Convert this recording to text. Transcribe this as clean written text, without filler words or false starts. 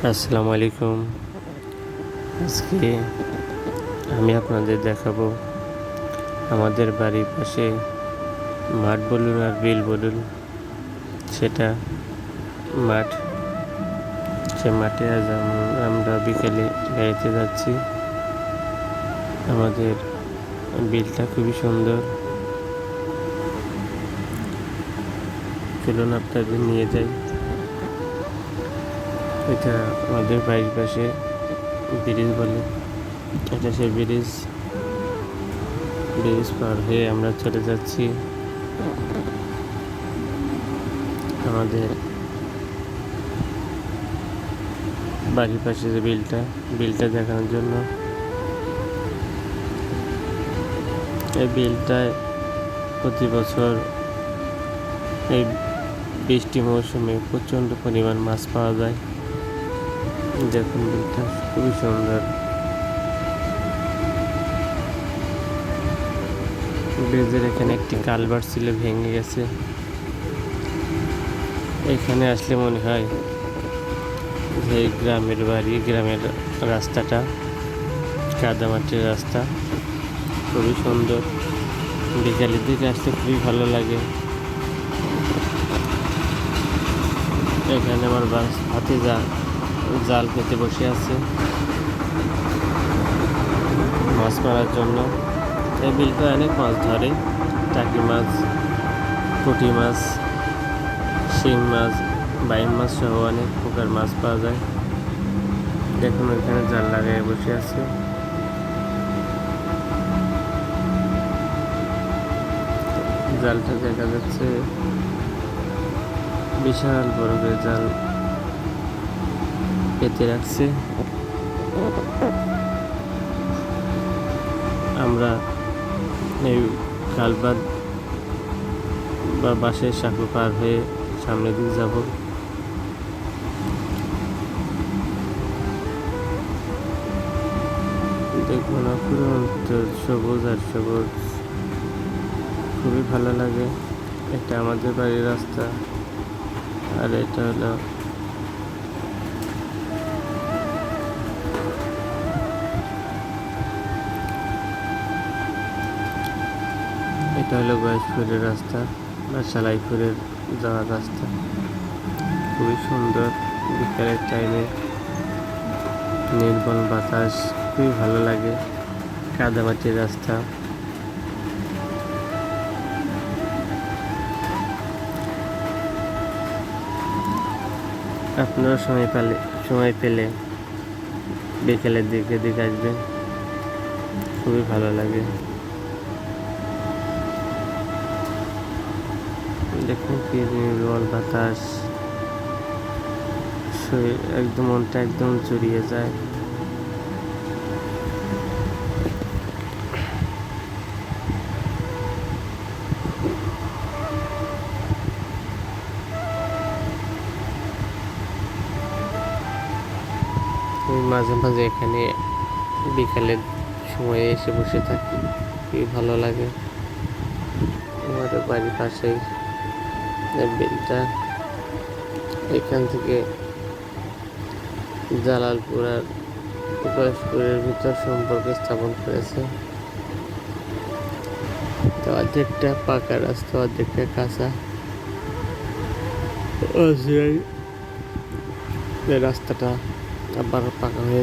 আসসালামু আলাইকুম। আজকে আমি আপনাদের দেখাবো আমাদের বাড়ির পাশে মাঠ বলুন আর বিল বলুন, সেটা মাঠ। সে মাঠে আজ আমরা বিকেলে বেড়াতে যাচ্ছি। আমাদের বিলটা খুবই সুন্দর, চলুন আপনাদের নিয়ে যাই। এটা আমাদের বাড়ির পাশে ব্রিজ বলে, এটা সে ব্রিজ পার হয়ে আমরা চলে যাচ্ছি আমাদের বাড়ির পাশে যে বিলটা দেখানোর জন্য। এই বিলটায় প্রতি বছর এই বৃষ্টি মৌসুমে প্রচণ্ড পরিমাণ মাছ পাওয়া যায়। দেখুন, বিলটা খুবই সুন্দর। ব্রিজের এখানে একটি কালভার্ট ছিল, ভেঙে গেছে। এখানে আসলে মনে হয় যে গ্রামের বাড়ি, গ্রামের রাস্তাটা কাদামাটির রাস্তা, খুবই সুন্দর। বিকালের দিকে আসলে খুবই ভালো লাগে। এখানে আমার হাতে জাল পেতে বসে আছে মাছ মারার জন্য। এই বিলটা অনেক মাছ ধরে, টাকি মাছ, পুঁটি মাছ, শিং মাছ, বাইম মাছ সহ অনেক প্রকার মাছ পাওয়া যায়। দেখুন, এখানে জাল লাগাই বসে আছে। জালটা দেখা যাচ্ছে বিশাল বড় করে জাল পেতে রাখছে। আমরা এই কালভার্ট বা বাঁশের সাঁকো পার হয়ে সামনের দিকে যাব। দেখুন, পুরো সবুজ আর সবুজ, খুবই ভালো লাগে। এটা আমাদের বাড়ির রাস্তা, আর এটা হলো গয়েশপুরের রাস্তা বা সালাইপুরের যাওয়ার রাস্তা। খুবই সুন্দর। বিকালের টাইমে নির্মল বাতাস, খুবই ভালো লাগে। কাদামাটির রাস্তা। আপনারা সময় পেলে বিকেলের দিকে আসবেন, খুবই ভালো লাগে। দেখুন কি নির্মল বাতাস, একদম মনটা একদম জুড়িয়ে যায়। মাঝে মাঝে এখানে বিকালের সময়ে এসে বসে থাকি, খুবই ভালো লাগে। আমাদের বাড়ির পাশেই বিলটা। এখান থেকে জালালপুর আর গয়েশপুরের ভিতর সম্পর্ক স্থাপন করেছে। তো অর্ধেকটা পাকা রাস্তা, অর্ধেকটা কাঁচা। রাস্তাটা আবার পাকা হয়ে